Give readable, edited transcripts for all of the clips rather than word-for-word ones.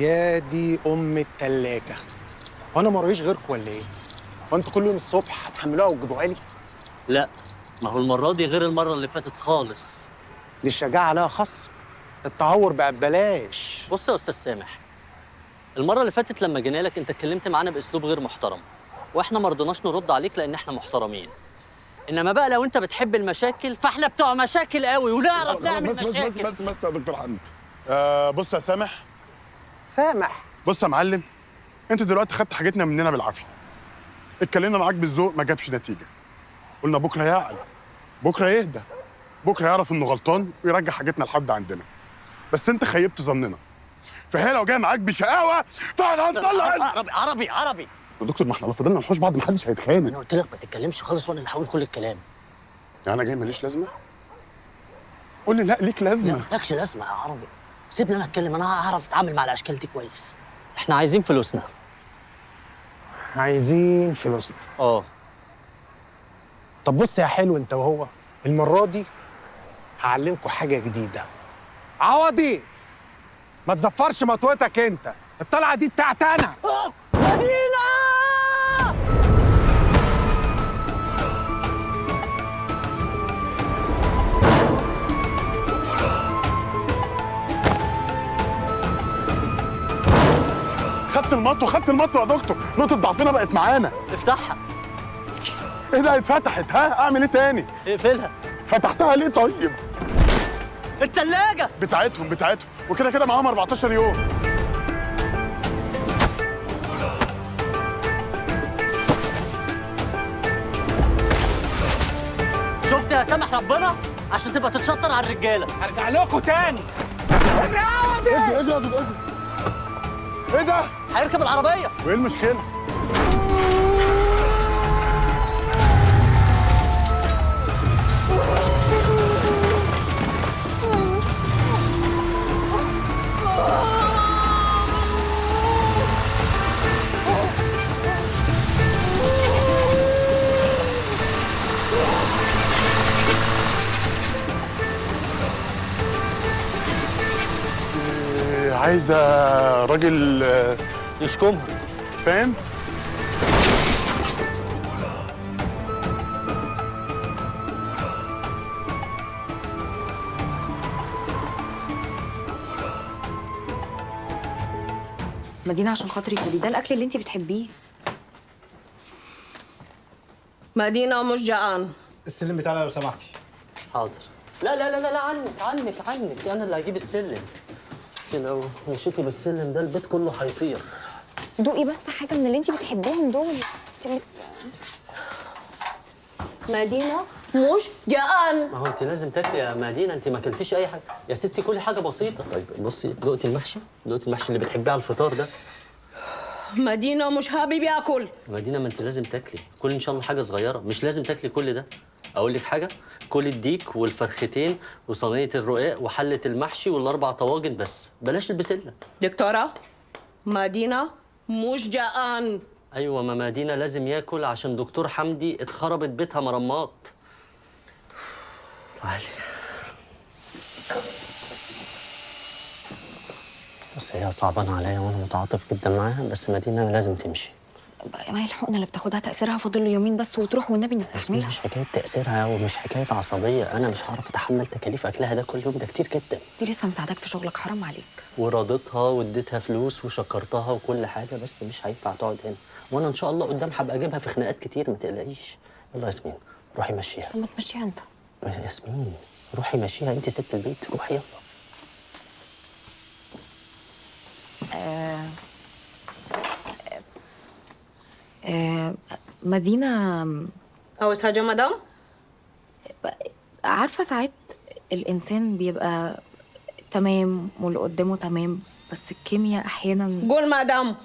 يا دي ام التلاجة، وانا مرويش غيركم ولا ايه؟ وانتوا كل يوم الصبح هتحملوها وتجيبوها لي؟ لا، ما هو المرة دي غير المرة اللي فاتت خالص. دي الشجاعة عليها خصم، التهور بقى ببلاش. بص يا أستاذ سامح، المرة اللي فاتت لما جينا لك أنت اتكلمت معانا بأسلوب غير محترم، وإحنا ما رضيناش نرد عليك لأن إحنا محترمين. إنما بقى لو أنت بتحب المشاكل فإحنا بتوع مشاكل قوي ونعرف نعمل مشاكل. بس يا دكتور حمد. بص يا سامح. سامح. بص يا معلم، انت دلوقتي خدت حاجتنا مننا بالعافيه. اتكلمنا معاك بالذوق ما جابش نتيجه. قلنا بكره يعقل، بكره يهدى، بكره يعرف انه غلطان ويرجع حاجتنا لحد عندنا. بس انت خيبت ظننا، فهي لو جايه معاك بشقاوه فاحنا هنطلع. عربي عربي عربي يا دكتور، ما احنا لو فضلنا نحوش بعض محدش هيتخانق. أنا قلت لك ما تتكلمش خالص وأنا اللي هقول كل الكلام. يعني انا جاي ماليش لازمه؟ قول لي لا ليك لازمه. لا مالكش لازمة يا عربي، سيبني أنا أتكلم، أنا هعرف أتعامل مع الأشكال دي كويس. إحنا عايزين فلوسنا. عايزين فلوسنا. طب بص يا حلو انت وهو، المرة دي هعلمكم حاجة جديدة. عوضي، ما تزفرش مطوتك انت، الطلعة دي بتاعت انا. مدينة! خدت المطوه يا دكتور، نقطه ضعفنا بقت معانا. افتحها. ايه ده اتفتحت؟ ها اعمل ايه تاني؟ اقفلها. فتحتها ليه طيب؟ التلاجة بتاعتهم وكده كده معاهم 14 يوم. شفت يا سامح ربنا عشان تبقى تتشطر على الرجاله. هرجع لكم تاني. اجري ايه ده؟ هيركب العربيه. وايه المشكله؟ عايزه راجل يشكمها. فاهم؟ مدينة عشان خاطري كلي ده الأكل اللي أنتي بتحبيه. مدينة مش جعان. السلم بتاعنا لو سمحتي. حاضر. لا لا لا لا عنك انا اللي هجيب السلم. لو مشيتي بالسلم ده البيت كله هيطير. دوقي بس حاجة من اللي أنتي بتحبيهم دول. مدينة مش جعان. ما هو انت لازم تاكلي يا مدينه، انت ما اكلتيش اي حاجه يا ستي، كلي حاجه بسيطه. طيب بصي، دقتي المحشي اللي بتحبيه على الفطار ده؟ مدينة مش حابب ياكل. مدينه ما انت لازم تاكلي، كلي ان شاء الله حاجه صغيره، مش لازم تاكلي كل ده. اقول لك حاجه، كل الديك والفرختين وصينيه الرقاق وحله المحشي والاربع طواجن بس، بلاش البسله. دكتورة، مدينة مش جعان. ايوه، ما مدينه لازم ياكل عشان دكتور حمدي اتخربت بيتها مرمات. تعالي. بص، هي صعبانه عليا وانا متعاطف جدا معاها، بس مدينه لازم تمشي. ما هي الحقنة اللي بتاخدها تأثيرها فاضل له يومين بس وتروح، والنبي نستحملها. مش حكايه تاثيرها ومش حكايه عصبيه، انا مش هعرف اتحمل تكاليف اكلها ده كل يوم، ده كتير جدا. دي لسه مساعداك في شغلك، حرام عليك. وراضتها واديتها فلوس وشكرتها وكل حاجه، بس مش هينفع تقعد هنا، وانا ان شاء الله قدام هبقى اجيبها في خناقات كتير، ما تقلقيش. يلا ياسمين روحي مشيها. طب ما تمشيها انت. ياسمين روحي مشيها، انت ست البيت، روحي يلا. مدينة، عاوز حاجة مدام؟ عارفة ساعات الإنسان بيبقى تمام واللي قدامه تمام، بس الكيمياء أحيانا. قول مدام.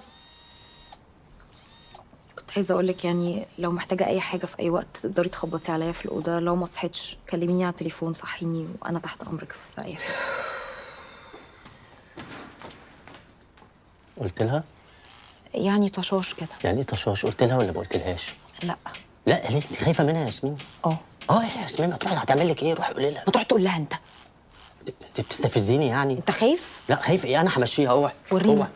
كنت عايزة أقولك يعني لو محتاجة أي حاجة في أي وقت تقدري تخبطي عليا في الأوضة، لو ما صحيتش كلميني على التليفون صحيني وأنا تحت أمرك في أي حاجة. قلت لها؟ يعني طشاش كده. يعني ايه طشاش؟ قلت لها ولا ما قلتلهاش؟ لا. لا ليه؟ انت خايفه منها يا ياسمين؟ اه ايه يا ياسمين، ما تروحي، هتعمل لك ايه؟ روحي قولي لها. ما تروح تقول لها انت. انت بتستفزيني يعني؟ انت خايف؟ لا خايف ايه، انا همشيها. اوعي وريني. اوعي.